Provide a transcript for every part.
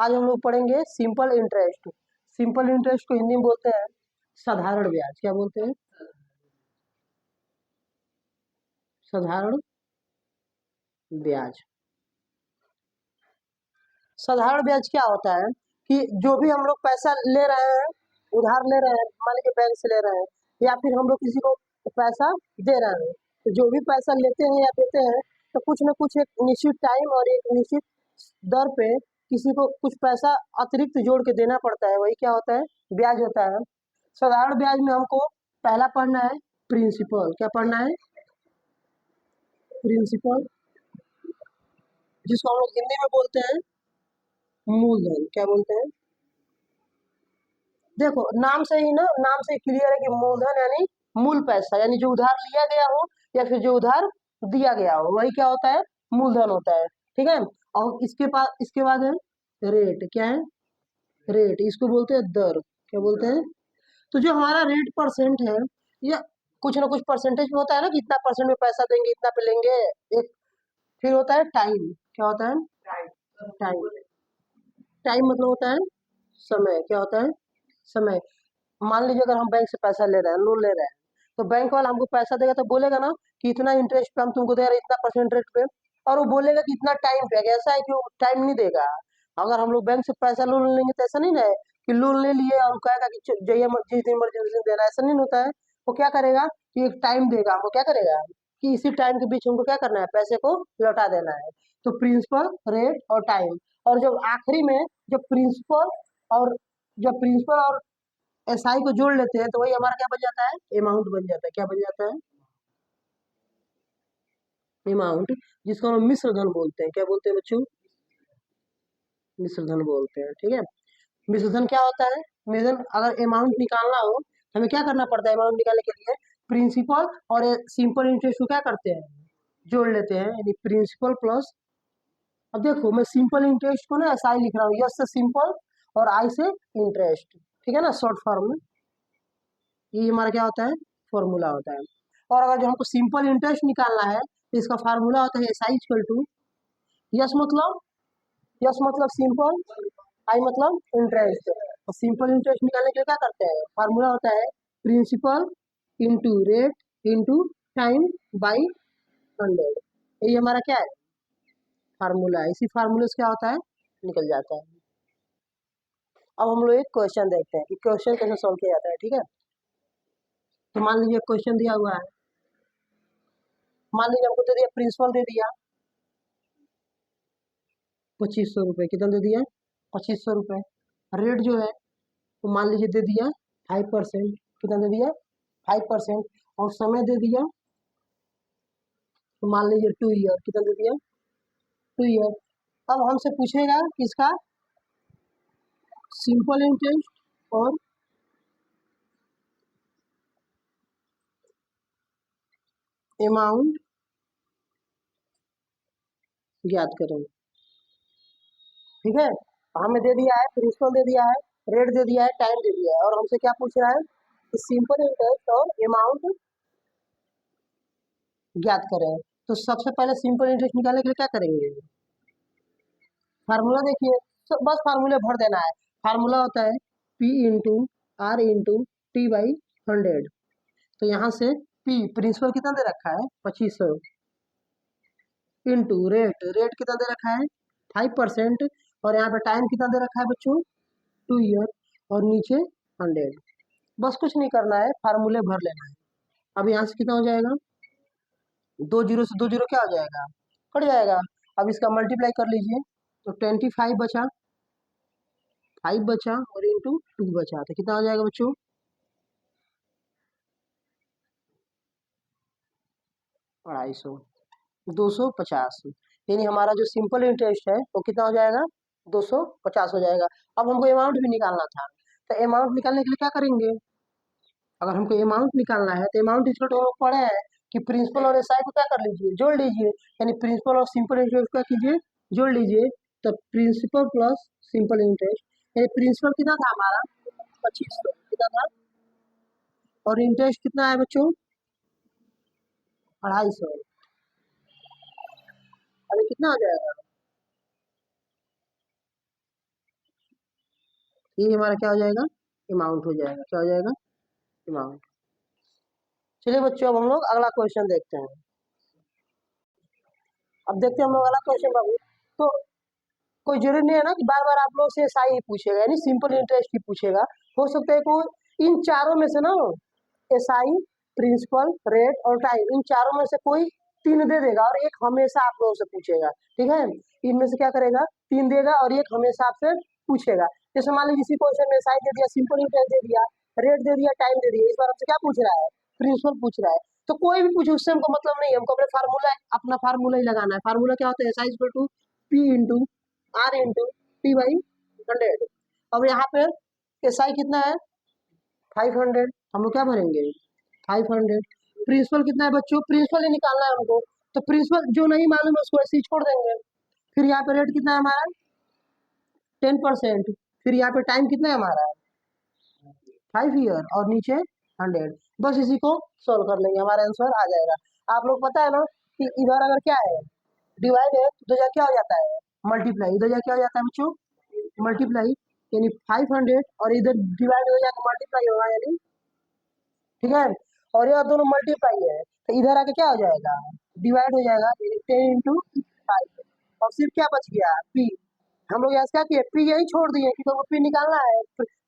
आज हम लोग पढ़ेंगे सिंपल इंटरेस्ट। सिंपल इंटरेस्ट को हिंदी में बोलते हैं साधारण ब्याज। क्या बोलते हैं? साधारण ब्याज। साधारण ब्याज क्या होता है कि जो भी हम लोग पैसा ले रहे हैं, उधार ले रहे हैं, मान लीजिए बैंक से ले रहे हैं, या फिर हम लोग किसी को पैसा दे रहे हैं, तो जो भी पैसा लेते हैं या देते हैं तो कुछ ना कुछ एक निश्चित टाइम और एक निश्चित दर पे किसी को कुछ पैसा अतिरिक्त जोड़ के देना पड़ता है, वही क्या होता है? ब्याज होता है। साधारण ब्याज में हमको पहला पढ़ना है प्रिंसिपल। क्या पढ़ना है? प्रिंसिपल, जिसको हम लोग हिंदी में बोलते हैं मूलधन। क्या बोलते हैं? देखो नाम से ही ना, नाम से क्लियर है कि मूलधन यानी मूल पैसा, यानी जो उधार लिया गया हो या फिर जो उधार दिया गया हो, वही क्या होता है? मूलधन होता है। ठीक है। और इसके बाद है रेट। क्या है? रेट, इसको बोलते हैं दर। क्या बोलते हैं? तो जो हमारा रेट परसेंट है, या कुछ ना कुछ परसेंटेज में होता है ना कि इतना परसेंट में पैसा देंगे, इतना पे लेंगे। एक फिर होता है टाइम। क्या होता है? टाइम। टाइम मतलब होता है समय। क्या होता है? समय। मान लीजिए अगर हम बैंक से पैसा ले रहे हैं, लोन ले रहे हैं, तो बैंक वाला हमको पैसा देगा तो बोलेगा ना कि इतना इंटरेस्ट पे हम तुमको दे रहे हैं, इतना परसेंट रेट पे, और वो बोलेगा कि इतना टाइम पे। ऐसा है कि वो टाइम नहीं देगा। अगर हम लोग बैंक से पैसा लोन लेंगे तो ऐसा नहीं ना है कि लोन ले लिए और कहेगा कि जाइए जिस दिन इमरजेंसी में देना है, ऐसा नहीं होता है। वो क्या करेगा कि एक टाइम देगा हमको। क्या करेगा कि इसी टाइम के बीच हमको क्या करना है? पैसे को लौटा देना है। तो प्रिंसिपल, रेट और टाइम। और जब आखिरी में जब और प्रिंसिपल और एसआई को जोड़ लेते हैं तो वही हमारा क्या बन जाता है? अमाउंट बन जाता है। क्या बन जाता है? अमाउंट, जिसको हम मिश्र धन बोलते हैं। क्या बोलते हैं बच्चों? मिश्र धन बोलते हैं। ठीक है। मिश्र धन क्या होता है? मिश्र धन अगर अमाउंट निकालना हो तो हमें क्या करना पड़ता है? अमाउंट निकालने के लिए प्रिंसिपल और सिंपल इंटरेस्ट को क्या करते हैं? जोड़ लेते हैं, यानी प्रिंसिपल प्लस। अब देखो मैं सिंपल इंटरेस्ट को ना एसआई लिख रहा हूँ, यस से सिंपल और आई से इंटरेस्ट। ठीक है ना, शॉर्ट फॉर्म में। ये हमारा क्या होता है? फॉर्मूला होता है। और अगर जो हमको सिंपल इंटरेस्ट निकालना है तो इसका फार्मूला होता है S I equal to S मतलब, सिंपल, आई मतलब इंटरेस्ट। और सिंपल इंटरेस्ट निकालने के लिए क्या करते हैं? फार्मूला होता है principal into rate into time by 100। ये हमारा क्या है? फार्मूला है। इसी फार्मूले से क्या होता है? निकल जाता है। अब हम लोग एक क्वेश्चन देखते हैं कि क्वेश्चन कैसे सॉल्व किया जाता है। ठीक है। तो मान लीजिए क्वेश्चन दिया हुआ है, मान लीजिए हमको दे दिया, प्रिंसिपल दे दिया 2500 रुपये। कितना दे दिया? 2500 रुपये। रेट जो है तो मान लीजिए दे दिया 5%। कितना दे दिया? 5%। और समय दे दिया तो मान लीजिए 2 ईयर। कितना दे दिया? 2 ईयर। अब हमसे पूछेगा किसका? सिंपल इंटरेस्ट और अमाउंट ज्ञात करें। ठीक है। हमें दे दिया है प्रिंसिपल, दे दिया है रेट, दे दिया है टाइम, दे दिया है, और हमसे क्या पूछ रहा है? सिंपल इंटरेस्ट और अमाउंट ज्ञात करें। तो सबसे पहले सिंपल इंटरेस्ट निकालने के लिए क्या करेंगे? फार्मूला देखिए, तो बस फार्मूले भर देना है। फार्मूला होता है P into R into T by 100। तो यहाँ से P प्रिंसिपल कितना दे रखा है? 2500 इंटू रेट, कितना दे रखा है? 5%। और यहाँ पे टाइम कितना दे रखा है बच्चों? 2 ईयर। और नीचे 100। बस कुछ नहीं करना है, फार्मूले भर लेना है। अब यहाँ से कितना हो जाएगा? 2 जीरो से 2 जीरो क्या हो जाएगा? कट जाएगा। अब इसका मल्टीप्लाई कर लीजिए तो 25 बचा, 5 बचा और इंटू 2 बचा, तो कितना हो जाएगा बच्चों? 250, 250। यानी हमारा जो सिंपल इंटरेस्ट है वो कितना हो जाएगा? 250 हो जाएगा। अब हमको अमाउंट भी निकालना था, तो अमाउंट निकालने के लिए क्या करेंगे? अगर हमको अमाउंट निकालना है तो अमाउंट इसको हम लोग पढ़े हैं कि प्रिंसिपल और एसआई को क्या कर लीजिए? जोड़ लीजिए। यानी प्रिंसिपल और सिंपल इंटरेस्ट क्या कीजिए? जोड़ लीजिए। तो प्रिंसिपल प्लस सिंपल इंटरेस्ट, यानी प्रिंसिपल कितना था हमारा? 2500। कितना था? और इंटरेस्ट कितना है बच्चों? 250। अभी कितना हो जाएगा? ये हमारा क्या हो जाएगा, अमाउंट हो जाएगा, क्या हो जाएगा, अमाउंट। चलिए बच्चों, अब हम लोग अगला क्वेश्चन देखते हैं। अब देखते हैं हम लोग अगला क्वेश्चन बाबू। तो कोई जरूरी नहीं है ना कि बार बार आप लोग से एसआई ही पूछेगा, यानी सिंपल इंटरेस्ट ही पूछेगा। हो सकता है कोई इन चारों में से ना, एसआई, प्रिंसिपल, रेट और टाइम, इन चारों में से कोई तीन दे देगा और एक हमेशा आप लोगों से पूछेगा। ठीक है, इनमें से क्या करेगा, तीन देगा और एक हमेशा आपसे पूछेगा। जैसे मान लीजिए इसी क्वेश्चन में एसआई दे दिया, सिंपल इंटरेस्ट दे दिया, रेट दे दिया, टाइम दे दिया, इस बार हमसे क्या पूछ रहा है, प्रिंसिपल पूछ रहा है। तो कोई भी पूछे उससे हमको मतलब नहीं है, हमको अपना फार्मूला ही लगाना है। फार्मूला क्या होता है, SI equal to P into R into T by 100। अब यहाँ पे एसआई कितना है, 500, हम लोग क्या भरेंगे, 500। प्रिंसिपल कितना है बच्चों, प्रिंसिपल ही निकालना है हमको, तो प्रिंसिपल जो नहीं मालूम है उसको ऐसे ही छोड़ देंगे। फिर यहाँ पे रेट कितना है हमारा, 10%। फिर यहाँ पे टाइम कितना है हमारा, 5 ईयर, और नीचे 100। बस इसी को सोल्व कर लेंगे, हमारा आंसर आ जाएगा। आप लोग पता है ना कि इधर अगर क्या है, डिवाइड है, तो इधर क्या हो जाता है, मल्टीप्लाई। इधर क्या हो जाता है बच्चों, मल्टीप्लाई, यानी 500, और इधर डिवाइड हो जाएगा, मल्टीप्लाई होगा, यानी ठीक है। और ये दोनों मल्टीप्लाई है, तो इधर आके क्या हो जाएगा, डिवाइड हो जाएगा, 10 × 5। और सिर्फ क्या बच गया, पी। हम लोग यहाँ से क्या किए, पी यही छोड़ दिए क्योंकि हमको पी निकालना है,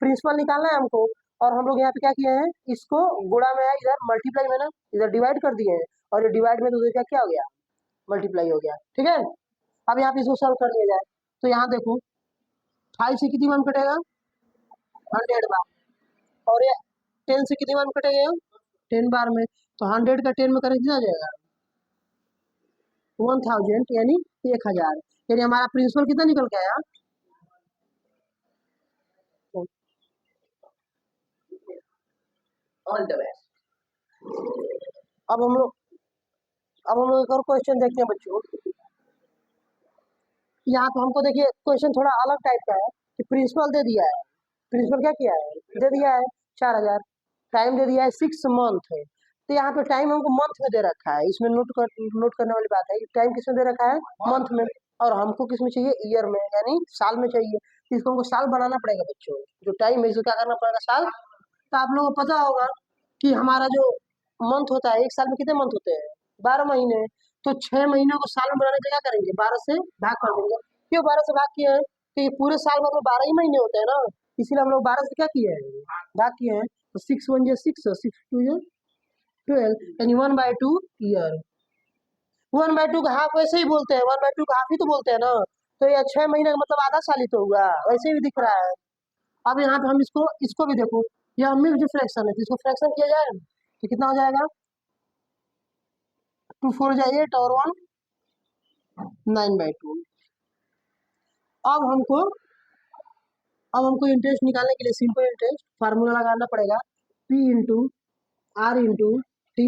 प्रिंसिपल निकालना है हमको। और हम लोग यहाँ पे क्या किए हैं, इसको गुणा में है, इधर मल्टीप्लाई में ना, इधर डिवाइड कर दिए हैं, और ये डिवाइड में तो उधर क्या क्या हो गया, मल्टीप्लाई हो गया। ठीक है, अब यहाँ पे इसको सॉल्व कर लिया जाए। तो यहाँ देखो, 5 से कितनी वन कटेगा, 100 बार, और ये 10 से कितनी वन कटेगा, 10 बार में। तो 100 का 10 में करें कितना आ जाएगा, 1000, यानी 1000। यानी हमारा प्रिंसिपल कितना निकल के आया, ऑल द बेस्ट। अब हम लोग एक और क्वेश्चन देखते हैं बच्चों। यहाँ पे हमको देखिए क्वेश्चन थोड़ा अलग टाइप का है कि प्रिंसिपल दे दिया है, प्रिंसिपल क्या किया है, दे दिया है 4000, टाइम दे दिया है 6 मंथ है। तो यहाँ पे टाइम हमको मंथ में दे रखा है, इसमें नोट करने वाली बात है, टाइम किसमें दे रखा है, मंथ में, और हमको किसमें चाहिए, ईयर में, यानी साल में चाहिए। तो इसको हमको साल बनाना पड़ेगा बच्चों, जो टाइम है इसको क्या करना पड़ेगा, साल। तो आप लोगों को पता होगा कि हमारा जो मंथ होता है, एक साल में कितने मंथ होते हैं, 12 महीने। तो 6 महीनों को साल में बनाने का क्या करेंगे, 12 से भाग कर देंगे। क्यों 12 से भाग किए हैं, तो ये पूरे साल में 12 ही महीने होते हैं ना, इसीलिए हम लोग 12 से क्या किए हैं, भाग किए हैं। तो 6 1 6, 6 2 12, यानी 1/2 ईयर। 1/2 का हाफ वैसे ही बोलते हैं, 1/2 का हाफ ही तो बोलते हैं ना। तो ये 6 महीने का मतलब आधा साल ही तो हुआ, वैसे भी दिख रहा है। अब यहाँ पे हम इसको इसको भी देखो, यह मिक्स्ड फ्रैक्शन है, तो इसको फ्रैक्शन किया जाए तो कितना हो जाएगा, 2 4 जा 8 और 1 9/2। अब हमको इंटरेस्ट निकालने के लिए सिंपल इंटरेस्ट फार्मूला लगाना पड़ेगा, P into R into T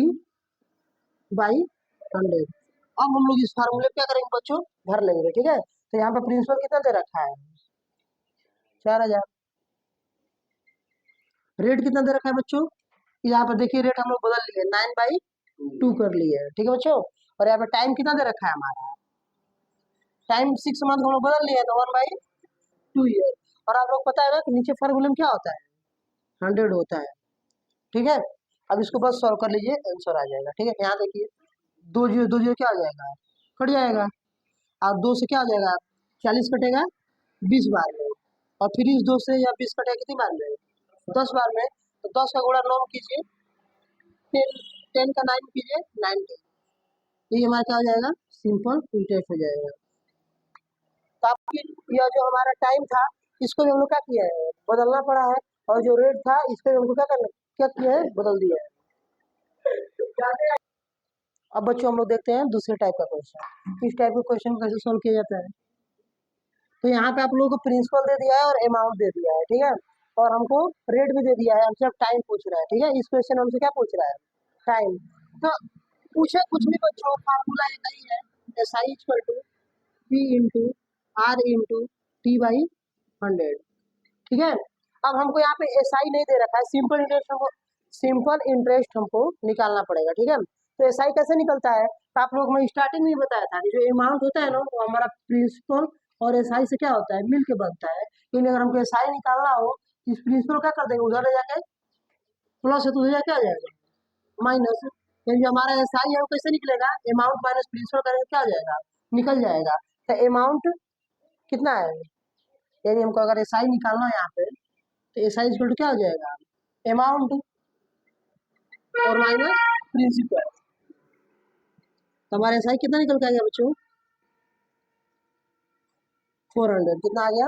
by 100। अब हम लोग इस फार्मूले पे क्या करेंगे बच्चों, भर लेंगे। ठीक है, तो यहाँ पे प्रिंसिपल कितना दे रखा है, 4000। रेट कितना दे रखा है बच्चों, यहाँ पर देखिए रेट हम लोग बदल लिए, 9/2 कर लिए। ठीक है बच्चों, और यहाँ पे टाइम कितना दे रखा है हमारा, टाइम 6 मंथ हम लोग बदल लिए, तो 1/2 ईयर। और आप लोग पता है ना कि नीचे फार्मूले में क्या होता है, 100 होता है। ठीक है, अब इसको बस सॉल्व कर लीजिए, आंसर आ जाएगा। ठीक है, यहाँ देखिए, 2 0 क्या हो जाएगा, कट जाएगा, और 2 से क्या हो जाएगा, 40 कटेगा 20 बार में, और फिर इस 2 से या 20 कटेगा कितनी बार में, 10 बार में। तो 10 का गुणा 9 कीजिए, 10 का 9 कीजिए, 90। ये हमारा क्या हो जाएगा, सिंपल इंटरेस्ट हो जाएगा। तो आपकी यह जो हमारा टाइम था, इसको भी हम लोग क्या किया है, बदलना पड़ा है, और जो रेट था इसको भी हमको क्या किया है, बदल दिया है। अब बच्चों हम लोग देखते हैं दूसरे टाइप का क्वेश्चन, इस टाइप का क्वेश्चन कैसे सोल्व किया जाता है। तो यहाँ पे आप लोगों को प्रिंसिपल दे दिया है और अमाउंट दे दिया है। ठीक है, और हमको रेट भी दे दिया है, हमसे अब टाइम पूछ रहा है। ठीक है, इस क्वेश्चन हमसे क्या पूछ रहा है, टाइम। तो पूछे कुछ भी बच्चों, फार्मूला एक ही है, S I equal to P into R into T by 100। ठीक है, अब हमको यहाँ पे एस आई नहीं दे रखा है, सिंपल इंटरेस्ट हमको निकालना पड़ेगा। ठीक है, तो एस आई कैसे निकलता है, तो आप लोग मैं स्टार्टिंग में बताया था कि जो अमाउंट होता है ना, वो हमारा प्रिंसिपल और एस आई से क्या होता है, मिल के बनता है। लेकिन अगर हमको एस आई निकालना हो, इस प्रिंसिपल क्या कर देंगे, उधर ले जाके प्लस है तो उधर क्या आ जाएगा, माइनस। यानी जो हमारा एस आई है वो कैसे निकलेगा, अमाउंट माइनस प्रिंसिपल करेंगे क्या आ जाएगा, निकल जाएगा। तो अमाउंट कितना है, यानी हमको अगर एस आई निकालना है यहाँ पे, तो एस आई इक्वल टू क्या हो जाएगा, अमाउंट और माइनस प्रिंसिपल। तो हमारा एस आई कितना निकल के आ गया बच्चों, 400, कितना आ गया,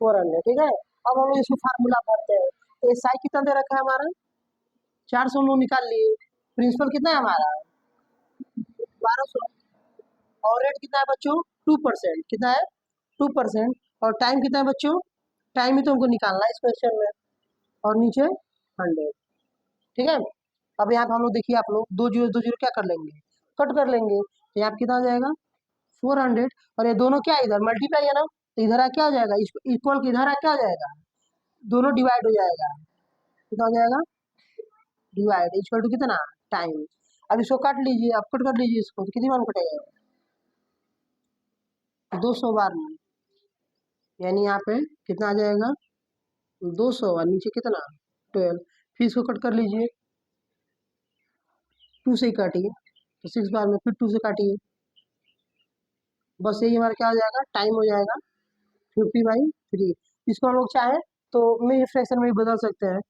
400, ठीक है। अब हम लोग इसको फार्मूला पढ़ते हैं। एस आई कितना दे रखा है हमारा, 400 हम लोग निकाल लिए। प्रिंसिपल कितना है हमारा, 1200, और रेट कितना है बच्चों, 2%, कितना है, 2%। और टाइम कितना है बच्चों, टाइम ही तो हमको निकालना है इस क्वेश्चन में, और नीचे 100, ठीक है। अब यहाँ पे हम लोग देखिए, आप लोग 2 जीरो क्या कर लेंगे, कट कर लेंगे, तो यहाँ पे कितना आ जाएगा, 400। और ये दोनों क्या है, इधर मल्टीप्लाई है ना, तो इधर आ क्या हो जाएगा, इक्वल के इधर आ क्या हो जाएगा, दोनों डिवाइड हो जाएगा, कितना हो जाएगा, डिवाइड इक्वल टू कितना, टाइम। अब इसको काट लीजिए, अब कट कर लीजिए इसको, तो कितनी बार में कटेगा, 200 बार में। यानी यहाँ पे कितना आ जाएगा, 200, और नीचे कितना, 12। फिर इसको कट कर लीजिए, 2 से ही काटिए, तो 6 बार में फिर 2 से काटिए, बस यही हमारा क्या हो जाएगा, टाइम हो जाएगा 50/3। इसको हम लोग चाहे तो मेन फ्रैक्शन में भी बदल सकते हैं,